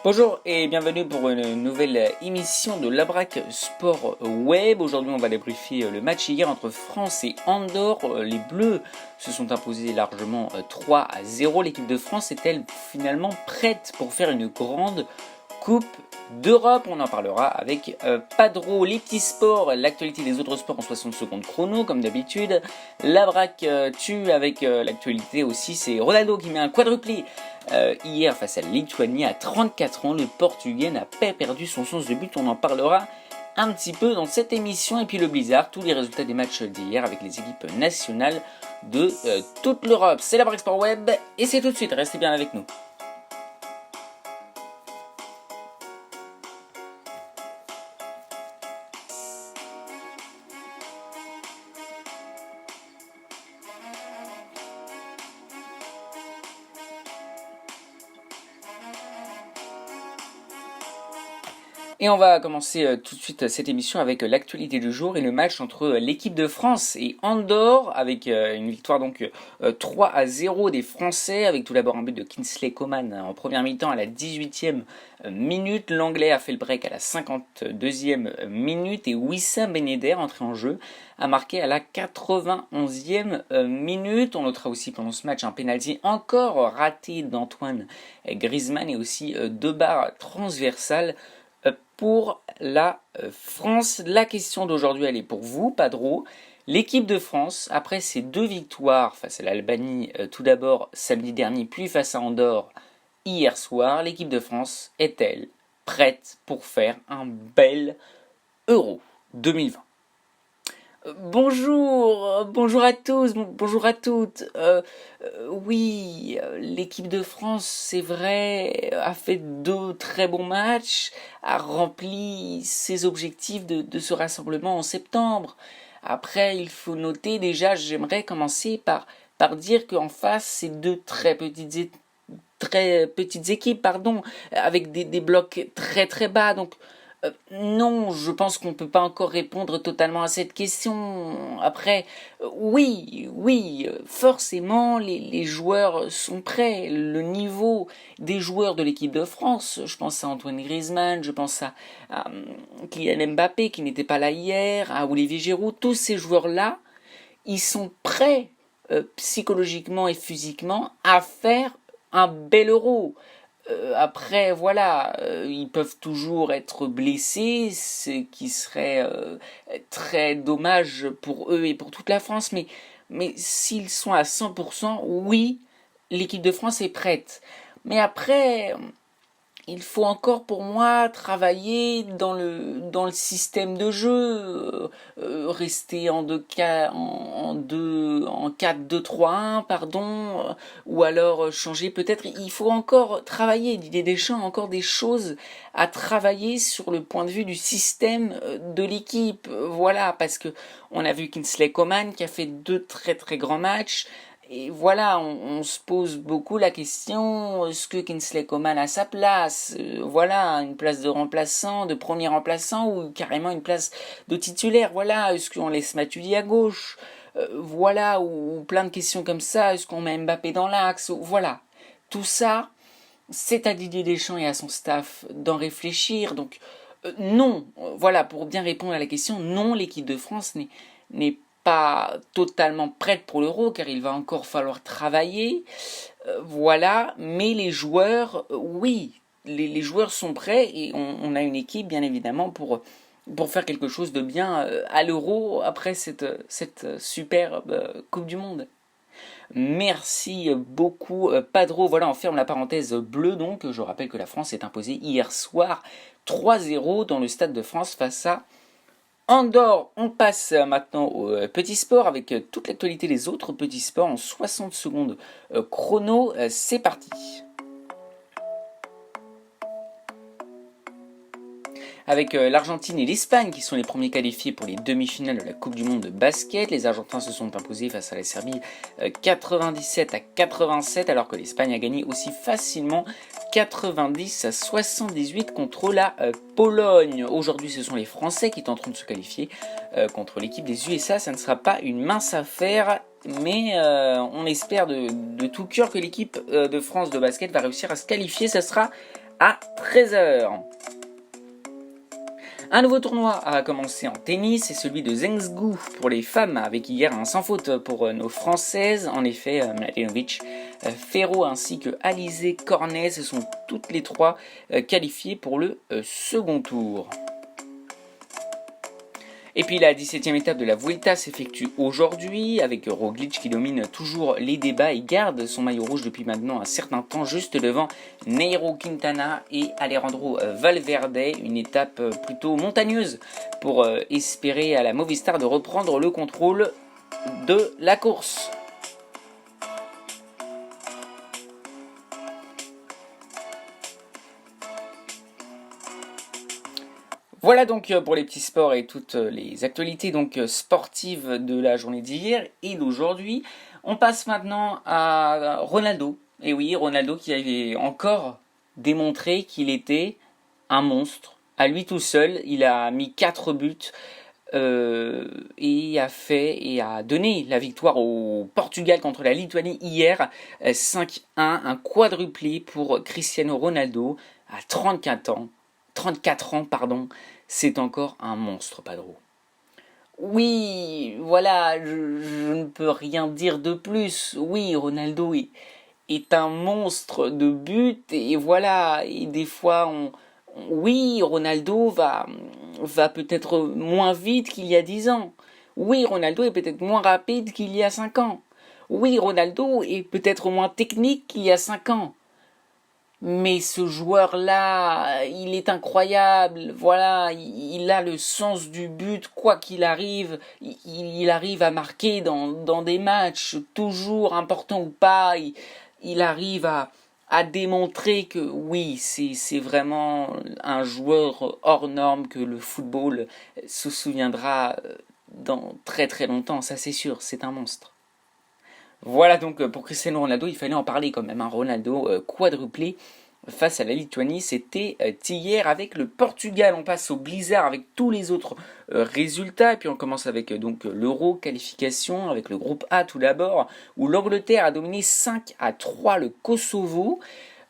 Bonjour et bienvenue pour une nouvelle émission de Labrac Sport Web. Aujourd'hui on va débriefer le match hier entre France et Andorre. Les Bleus se sont imposés largement 3-0. L'équipe de France est-elle finalement prête pour faire une grande Coupe d'Europe? On en parlera avec Padro, les petits sports, l'actualité des autres sports en 60 secondes chrono comme d'habitude. Labrac tue avec l'actualité aussi, c'est Ronaldo qui met un quadruplé hier face à la Lituanie à 34 ans. Le Portugais n'a pas perdu son sens de but, on en parlera un petit peu dans cette émission. Et puis le Blizzard, tous les résultats des matchs d'hier avec les équipes nationales de toute l'Europe. C'est Labrac Sport Web et c'est tout de suite, restez bien avec nous. Et on va commencer tout de suite cette émission avec l'actualité du jour et le match entre l'équipe de France et Andorre avec une victoire donc 3-0 des Français avec tout d'abord un but de Kingsley Coman en première mi-temps à la 18e minute. L'Anglais a fait le break à la 52e minute et Wissam Ben Yedder, entré en jeu, a marqué à la 91e minute. On notera aussi pendant ce match un penalty encore raté d'Antoine Griezmann et aussi deux barres transversales pour la France. La question d'aujourd'hui, elle est pour vous, Padro. L'équipe de France, après ses deux victoires face à l'Albanie, tout d'abord samedi dernier, puis face à Andorre hier soir, l'équipe de France est-elle prête pour faire un bel Euro 2020? Bonjour à tous, bonjour à toutes. Oui, l'équipe de France, c'est vrai, a fait deux très bons matchs, a rempli ses objectifs de ce rassemblement en septembre. Après, il faut noter déjà, j'aimerais commencer par dire qu'en face, c'est deux très petites équipes, avec des blocs très très bas. Donc, non, je pense qu'on ne peut pas encore répondre totalement à cette question. Après, oui, forcément, les joueurs sont prêts. Le niveau des joueurs de l'équipe de France, je pense à Antoine Griezmann, je pense à Kylian Mbappé qui n'était pas là hier, à Olivier Giroud, tous ces joueurs-là, ils sont prêts psychologiquement et physiquement à faire un bel Euro. Après, voilà, ils peuvent toujours être blessés, ce qui serait très dommage pour eux et pour toute la France, mais s'ils sont à 100%, oui, l'équipe de France est prête. Mais après, il faut encore pour moi travailler dans le système de jeu, rester en 4-2-3-1 ou alors changer peut-être. Il faut encore travailler, Didier Deschamps a encore des choses à travailler sur le point de vue du système de l'équipe. Voilà, parce que on a vu Kingsley Coman qui a fait deux très très grands matchs. Et voilà, on se pose beaucoup la question, est-ce que Kingsley Coman a sa place? Voilà, une place de remplaçant, de premier remplaçant ou carrément une place de titulaire? Voilà, est-ce qu'on laisse Matuidi à gauche? Voilà, ou plein de questions comme ça, est-ce qu'on met Mbappé dans l'axe? Voilà, tout ça, c'est à Didier Deschamps et à son staff d'en réfléchir. Donc non, voilà, pour bien répondre à la question, non, l'équipe de France n'est pas totalement prête pour l'Euro car il va encore falloir travailler, voilà, mais les joueurs, oui, les joueurs sont prêts et on a une équipe bien évidemment pour faire quelque chose de bien à l'Euro après cette superbe Coupe du Monde. Merci beaucoup Padro. Voilà, on ferme la parenthèse bleue donc. Je rappelle que la France est imposée hier soir 3-0 dans le Stade de France face à Andorre. On passe maintenant au petit sport avec toute l'actualité des autres petits sports en 60 secondes chrono. C'est parti. Avec l'Argentine et l'Espagne qui sont les premiers qualifiés pour les demi-finales de la Coupe du Monde de basket. Les Argentins se sont imposés face à la Serbie 97-87 alors que l'Espagne a gagné aussi facilement 90-78 contre la Pologne. Aujourd'hui, ce sont les Français qui tenteront de se qualifier contre l'équipe des USA. Ça ne sera pas une mince affaire, mais on espère de tout cœur que l'équipe de France de basket va réussir à se qualifier. Ça sera à 13h. Un nouveau tournoi a commencé en tennis, c'est celui de Zhengzhou pour les femmes, avec hier un sans faute pour nos Françaises. En effet, Mladenovic, Ferro ainsi que Alizé Cornet se sont toutes les trois qualifiées pour le second tour. Et puis la 17e étape de la Vuelta s'effectue aujourd'hui avec Roglic qui domine toujours les débats et garde son maillot rouge depuis maintenant un certain temps juste devant Nairo Quintana et Alejandro Valverde. Une étape plutôt montagneuse pour espérer à la Movistar de reprendre le contrôle de la course. Voilà donc pour les petits sports et toutes les actualités donc sportives de la journée d'hier et d'aujourd'hui. On passe maintenant à Ronaldo. Et oui, Ronaldo qui avait encore démontré qu'il était un monstre. À lui tout seul, il a mis 4 buts et a donné la victoire au Portugal contre la Lituanie hier. 5-1, un quadruplé pour Cristiano Ronaldo à 34 ans, c'est encore un monstre, Padro. Oui, voilà, je ne peux rien dire de plus. Oui, Ronaldo est un monstre de but, et voilà, et des fois, oui, Ronaldo va peut-être moins vite qu'il y a 10 ans. Oui, Ronaldo est peut-être moins rapide qu'il y a 5 ans. Oui, Ronaldo est peut-être moins technique qu'il y a 5 ans. Mais ce joueur-là, il est incroyable, voilà, il a le sens du but, quoi qu'il arrive, il arrive à marquer dans des matchs, toujours importants ou pas, il arrive à démontrer que oui, c'est vraiment un joueur hors norme, que le football se souviendra dans très très longtemps, ça c'est sûr, c'est un monstre. Voilà donc pour Cristiano Ronaldo, il fallait en parler quand même. Ronaldo quadruplé face à la Lituanie, c'était hier avec le Portugal. On passe au blizzard avec tous les autres résultats. Et puis on commence avec donc l'Euro qualification, avec le groupe A tout d'abord, où l'Angleterre a dominé 5-3 le Kosovo.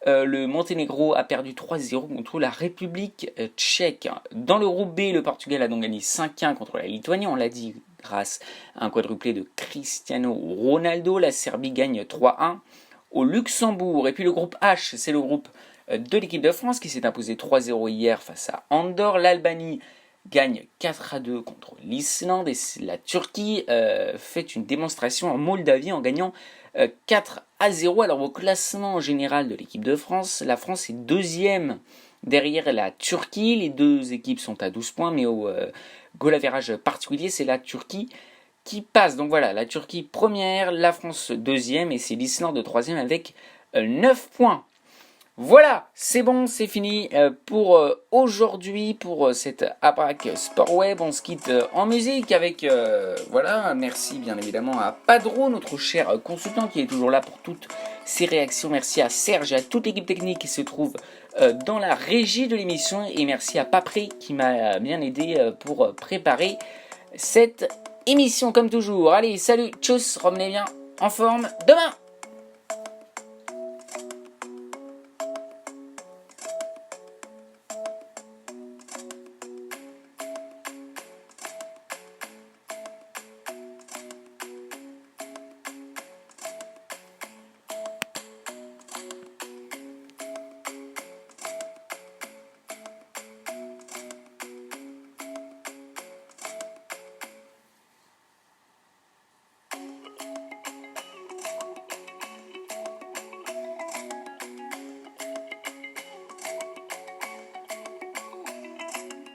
Le Monténégro a perdu 3-0 contre la République tchèque. Dans le groupe B, le Portugal a donc gagné 5-1 contre la Lituanie, on l'a dit grâce à un quadruplé de Cristiano Ronaldo. La Serbie gagne 3-1 au Luxembourg. Et puis le groupe H, c'est le groupe de l'équipe de France qui s'est imposé 3-0 hier face à Andorre. L'Albanie gagne 4-2 contre l'Islande et la Turquie fait une démonstration en Moldavie en gagnant 4-0. Alors au classement général de l'équipe de France, la France est deuxième derrière la Turquie. Les deux équipes sont à 12 points, mais au goal average particulier, c'est la Turquie qui passe. Donc voilà, la Turquie première, la France deuxième et c'est l'Islande troisième avec 9 points. Voilà, c'est bon, c'est fini pour aujourd'hui, pour cette Abrac Sport Web. On se quitte en musique avec, voilà, merci bien évidemment à Padro, notre cher consultant qui est toujours là pour toutes ses réactions. Merci à Serge et à toute l'équipe technique qui se trouve dans la régie de l'émission. Et merci à Papré qui m'a bien aidé pour préparer cette émission comme toujours. Allez, salut, tchuss, revenez bien en forme demain.